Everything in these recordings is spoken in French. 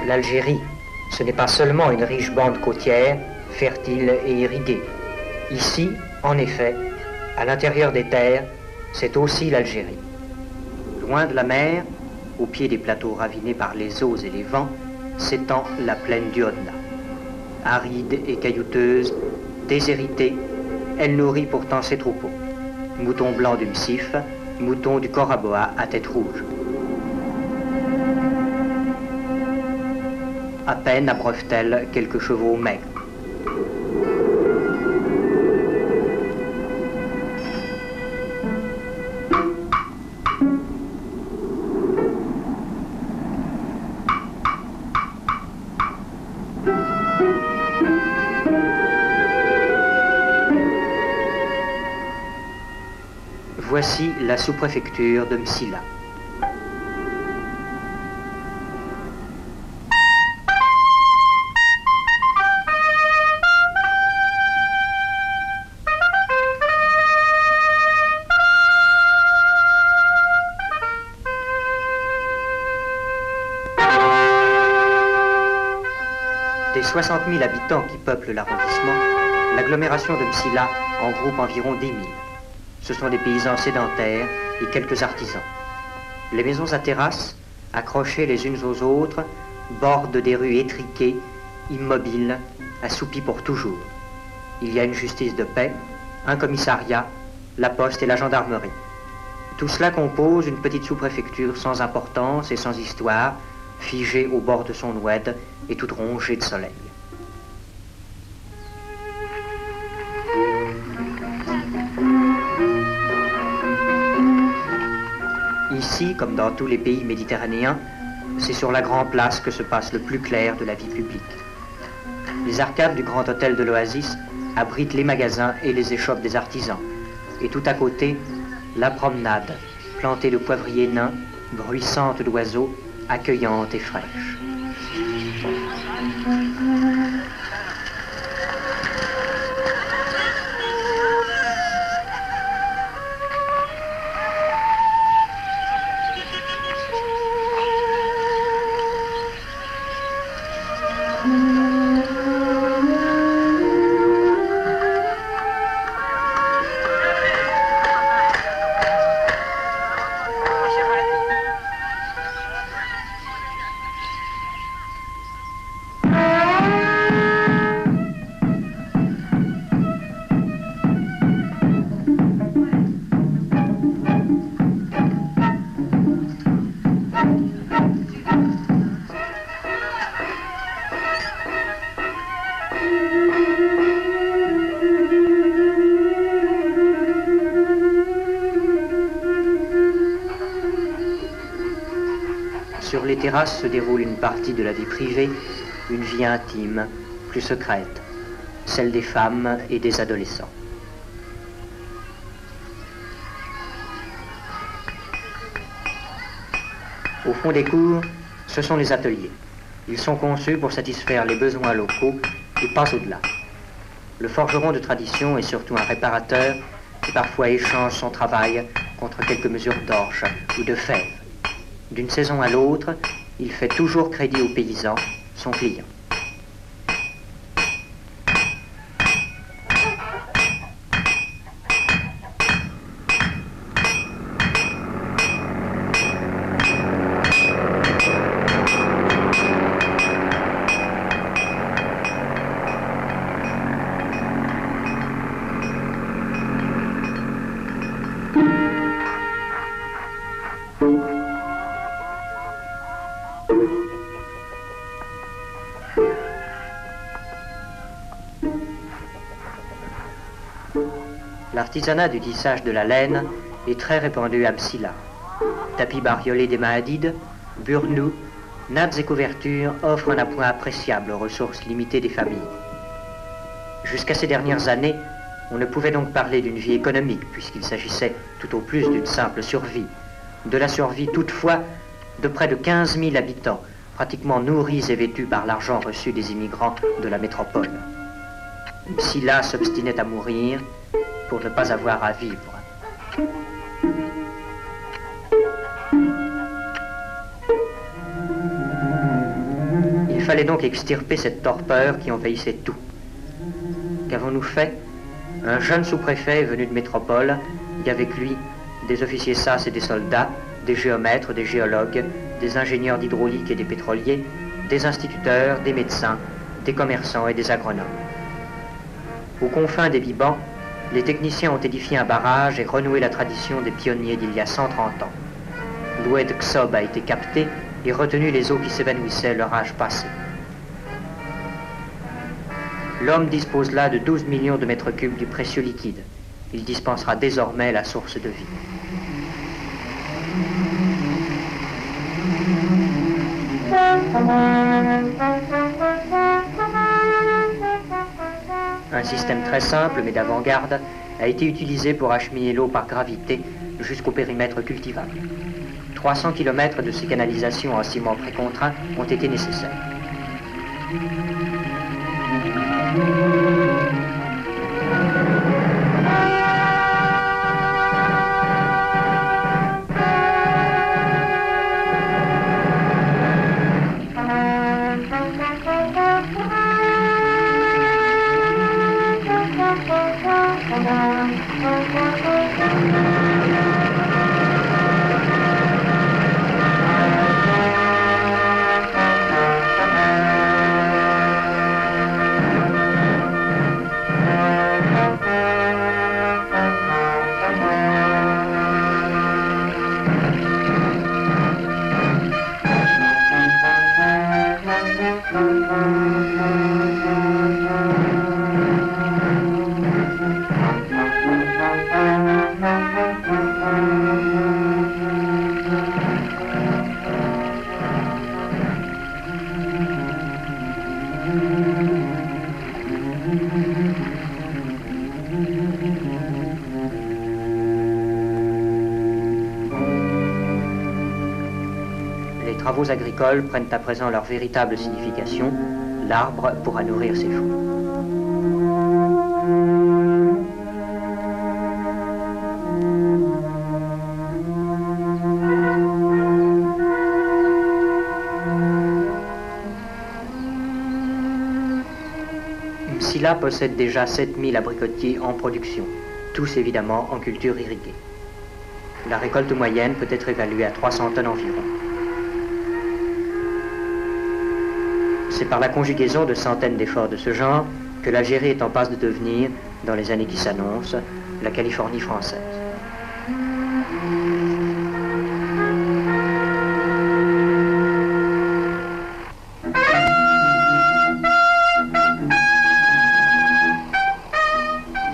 L'Algérie, ce n'est pas seulement une riche bande côtière, fertile et irriguée. Ici, en effet, à l'intérieur des terres, c'est aussi l'Algérie. Loin de la mer, au pied des plateaux ravinés par les eaux et les vents, s'étend la plaine du Hodna. Aride et caillouteuse, déshéritée, elle nourrit pourtant ses troupeaux. Moutons blancs du Msif, moutons du Coraboa à tête rouge. À peine abreuve-t-elle quelques chevaux maigres. Voici la sous-préfecture de Msila. Des 60 000 habitants qui peuplent l'arrondissement, l'agglomération de Msila en groupe environ 10 000. Ce sont des paysans sédentaires et quelques artisans. Les maisons à terrasses, accrochées les unes aux autres, bordent des rues étriquées, immobiles, assoupies pour toujours. Il y a une justice de paix, un commissariat, la poste et la gendarmerie. Tout cela compose une petite sous-préfecture sans importance et sans histoire, figée au bord de son oued et toute rongée de soleil. Ici, comme dans tous les pays méditerranéens, c'est sur la Grande Place que se passe le plus clair de la vie publique. Les arcades du Grand Hôtel de l'Oasis abritent les magasins et les échoppes des artisans. Et tout à côté, la promenade, plantée de poivriers nains, bruissante d'oiseaux, accueillante et fraîche. Sur les terrasses se déroule une partie de la vie privée, une vie intime, plus secrète, celle des femmes et des adolescents. Au fond des cours, ce sont les ateliers. Ils sont conçus pour satisfaire les besoins locaux et pas au-delà. Le forgeron de tradition est surtout un réparateur qui parfois échange son travail contre quelques mesures d'orge ou de fèves. D'une saison à l'autre, il fait toujours crédit au paysan, son client. L'artisanat du tissage de la laine est très répandu à Msila. Tapis bariolés des Mahadides, burnous, nappes et couvertures offrent un appoint appréciable aux ressources limitées des familles. Jusqu'à ces dernières années, on ne pouvait donc parler d'une vie économique puisqu'il s'agissait tout au plus d'une simple survie. De la survie toutefois de près de 15 000 habitants, pratiquement nourris et vêtus par l'argent reçu des immigrants de la métropole. Msila s'obstinait à mourir pour ne pas avoir à vivre. fallait donc extirper cette torpeur qui envahissait tout. Qu'avons-nous fait? Un jeune sous-préfet est venu de métropole, et avec lui des officiers SAS et des soldats, des géomètres, des géologues, des ingénieurs d'hydraulique et des pétroliers, des instituteurs, des médecins, des commerçants et des agronomes. Aux confins des Bibans, les techniciens ont édifié un barrage et renoué la tradition des pionniers d'il y a 130 ans. L'oued Ksob a été capté et retenu les eaux qui s'évanouissaient leur âge passé. L'homme dispose là de 12 millions de mètres cubes du précieux liquide. Il dispensera désormais la source de vie. Un système très simple mais d'avant-garde a été utilisé pour acheminer l'eau par gravité jusqu'au périmètre cultivable. 300 km de ces canalisations en ciment précontraint ont été nécessaires. Les travaux agricoles prennent à présent leur véritable signification. L'arbre pourra nourrir ses fruits. Msila possède déjà 7000 abricotiers en production, tous évidemment en culture irriguée. La récolte moyenne peut être évaluée à 300 tonnes environ. C'est par la conjugaison de centaines d'efforts de ce genre que l'Algérie est en passe de devenir, dans les années qui s'annoncent, la Californie française.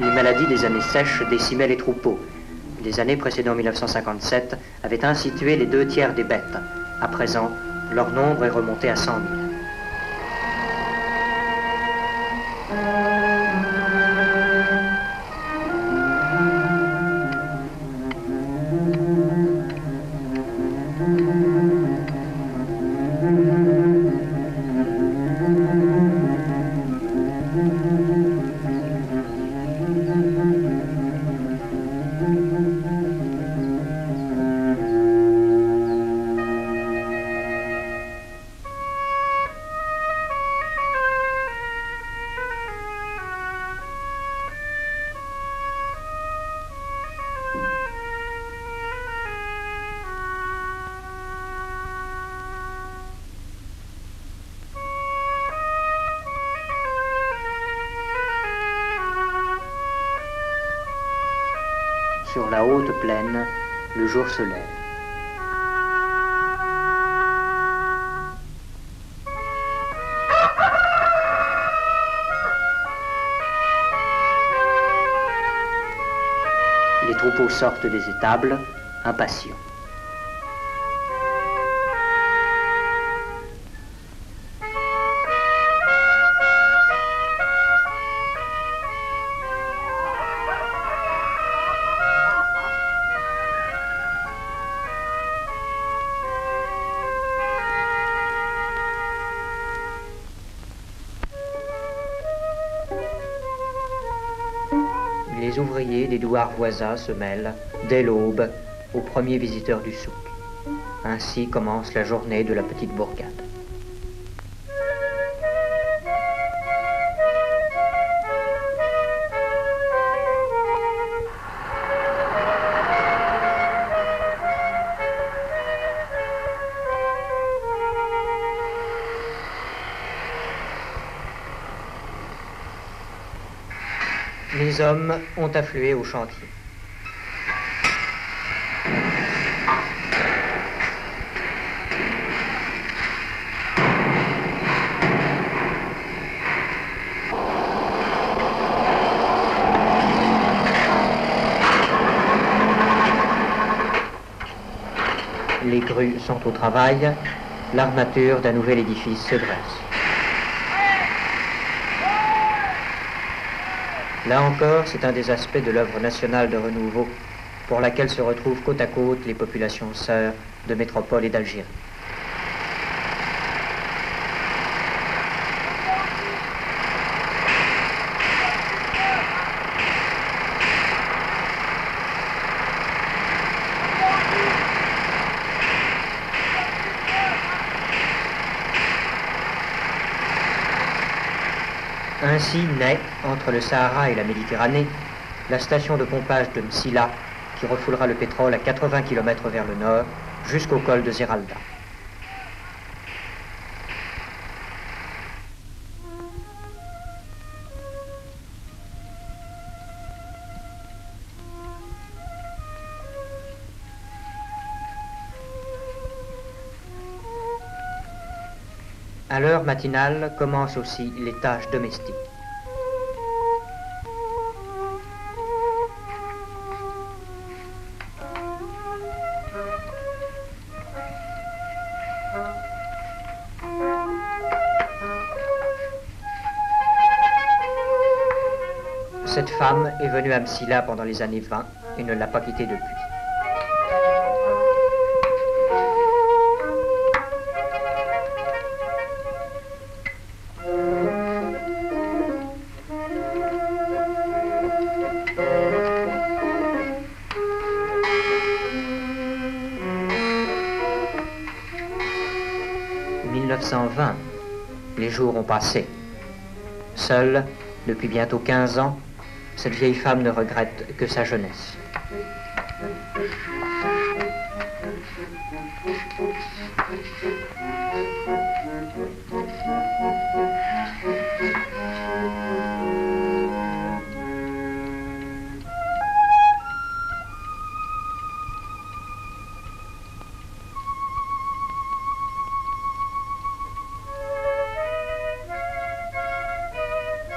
Les maladies des années sèches décimaient les troupeaux. Les années précédant 1957 avaient ainsi tué les 2/3 des bêtes. À présent, leur nombre est remonté à 100 000. Sur la haute plaine, le jour se lève. Les troupeaux sortent des étables, impatients. Les ouvriers des douars voisins se mêlent, dès l'aube, aux premiers visiteurs du souk. Ainsi commence la journée de la petite bourgade. Les hommes ont afflué au chantier. Les grues sont au travail, l'armature d'un nouvel édifice se dresse. Là encore, c'est un des aspects de l'œuvre nationale de renouveau pour laquelle se retrouvent côte à côte les populations sœurs de métropole et d'Algérie. Ainsi naît, entre le Sahara et la Méditerranée, la station de pompage de Msila, qui refoulera le pétrole à 80 km vers le nord, jusqu'au col de Zeralda. À l'heure matinale commencent aussi les tâches domestiques. Cette femme est venue à Msila pendant les années 20 et ne l'a pas quittée depuis. « 1920, les jours ont passé. Seule, depuis bientôt 15 ans, cette vieille femme ne regrette que sa jeunesse.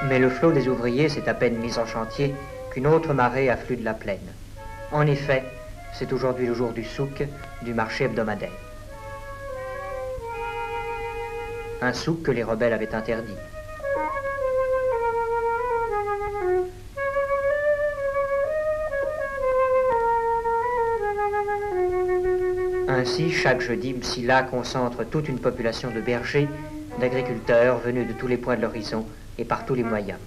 Mais le flot des ouvriers s'est à peine mis en chantier qu'une autre marée afflue de la plaine. En effet, c'est aujourd'hui le jour du souk, du marché hebdomadaire. Un souk que les rebelles avaient interdit. Ainsi, chaque jeudi, Msila concentre toute une population de bergers, d'agriculteurs venus de tous les points de l'horizon et par tous les moyens.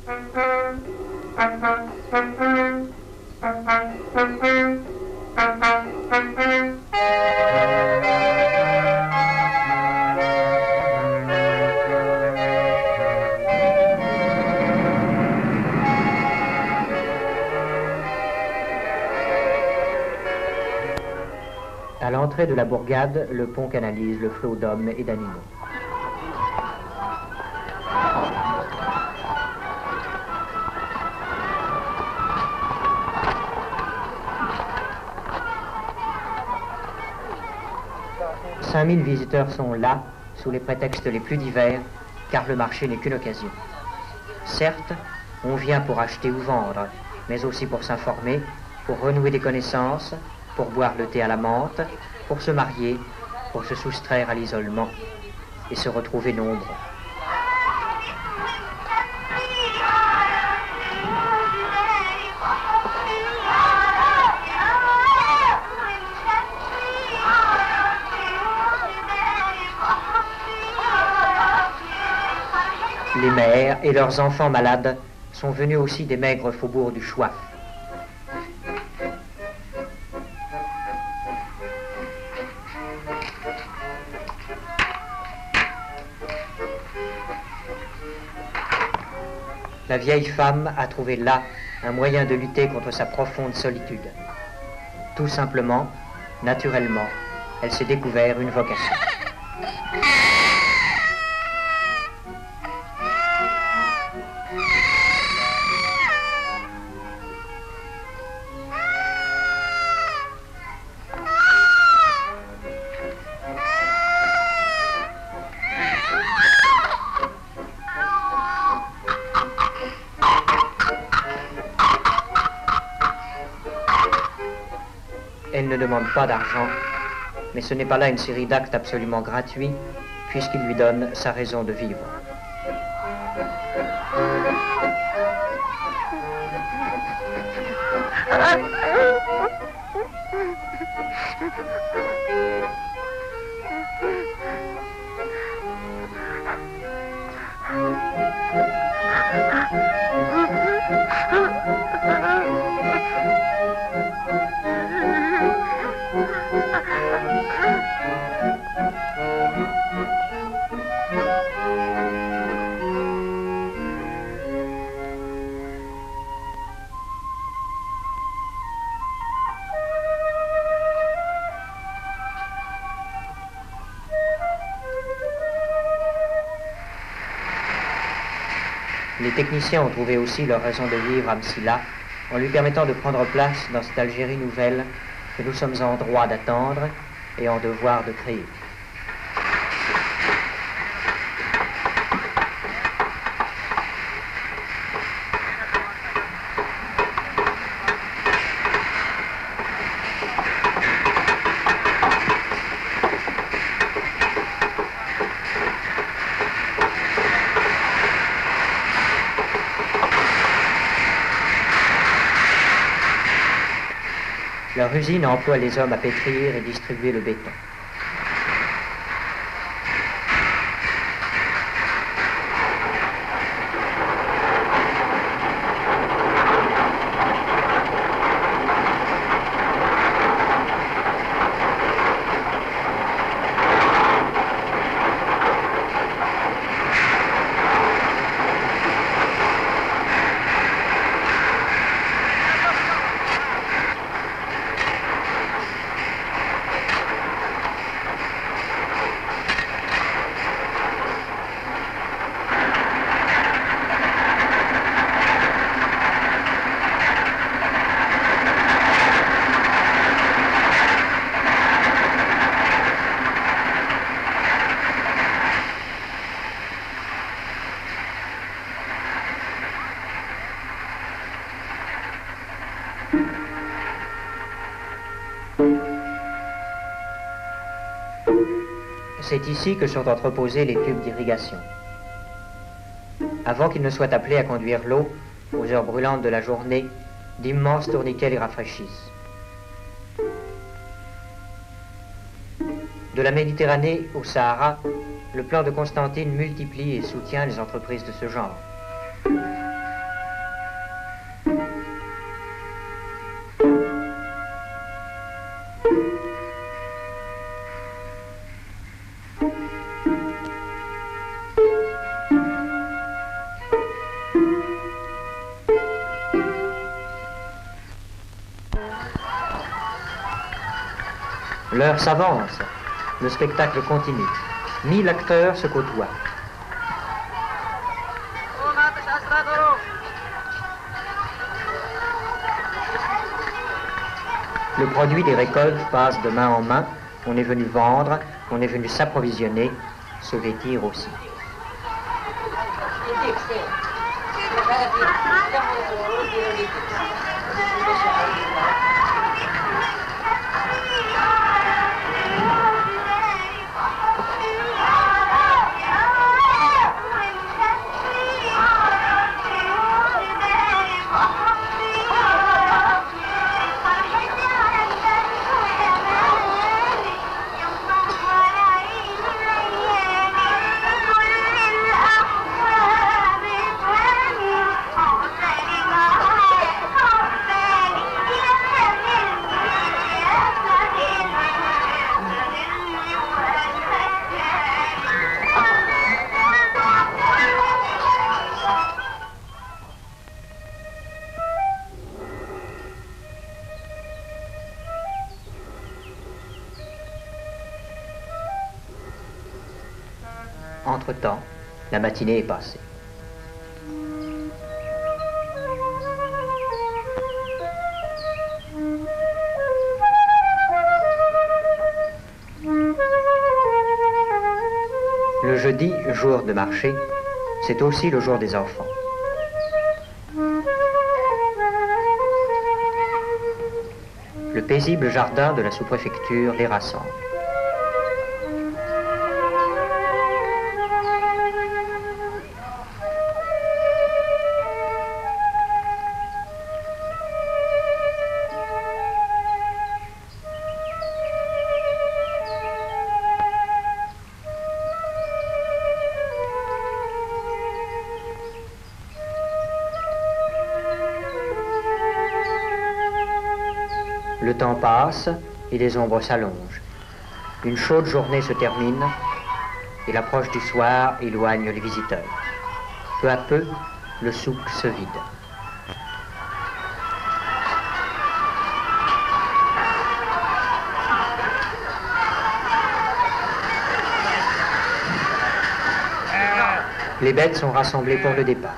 À l'entrée de la bourgade, le pont canalise le flot d'hommes et d'animaux. « 5000 visiteurs sont là, sous les prétextes les plus divers, car le marché n'est qu'une occasion. Certes, on vient pour acheter ou vendre, mais aussi pour s'informer, pour renouer des connaissances, pour boire le thé à la menthe, pour se marier, pour se soustraire à l'isolement et se retrouver nombreux. Les mères et leurs enfants malades sont venus aussi des maigres faubourgs du Chouaf. La vieille femme a trouvé là un moyen de lutter contre sa profonde solitude. Tout simplement, naturellement, elle s'est découvert une vocation. ne demande pas d'argent, mais ce n'est pas là une série d'actes absolument gratuits, puisqu'il lui donne sa raison de vivre. Les techniciens ont trouvé aussi leur raison de vivre à Msila en lui permettant de prendre place dans cette Algérie nouvelle que nous sommes en droit d'attendre et en devoir de créer. Leur usine emploie les hommes à pétrir et distribuer le béton. C'est ici que sont entreposés les tubes d'irrigation. Avant qu'ils ne soient appelés à conduire l'eau, aux heures brûlantes de la journée, d'immenses tourniquets les rafraîchissent. De la Méditerranée au Sahara, le plan de Constantine multiplie et soutient les entreprises de ce genre. L'heure s'avance, le spectacle continue. 1000 acteurs se côtoient. Le produit des récoltes passe de main en main. On est venu vendre, on est venu s'approvisionner, se vêtir aussi. Entre-temps, la matinée est passée. Le jeudi, jour de marché, c'est aussi le jour des enfants. Le paisible jardin de la sous-préfecture les rassemble. Le temps passe et les ombres s'allongent. Une chaude journée se termine et l'approche du soir éloigne les visiteurs. Peu à peu, le souk se vide. Les bêtes sont rassemblées pour le départ.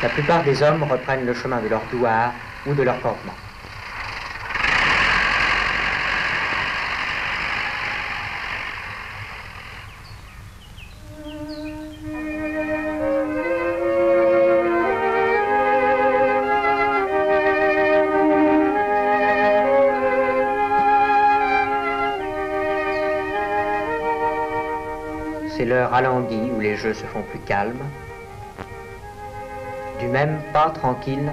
La plupart des hommes reprennent le chemin de leur douar ou de leur campement. C'est l'heure alanguie où les jeux se font plus calmes. Du même pas tranquille,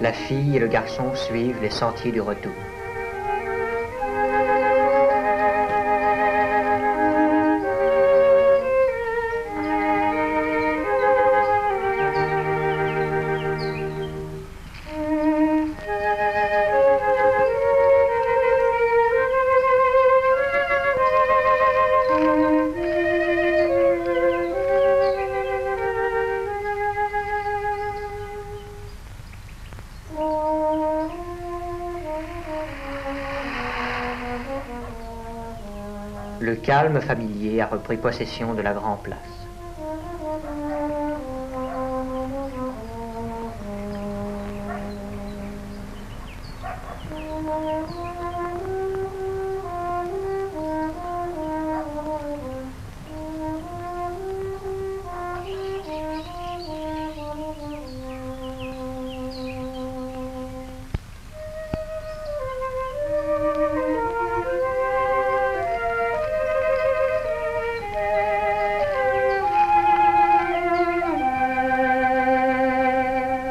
la fille et le garçon suivent les sentiers du retour. Le calme familier a repris possession de la grande place.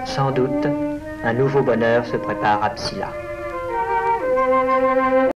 Sans doute, un nouveau bonheur se prépare à Psila.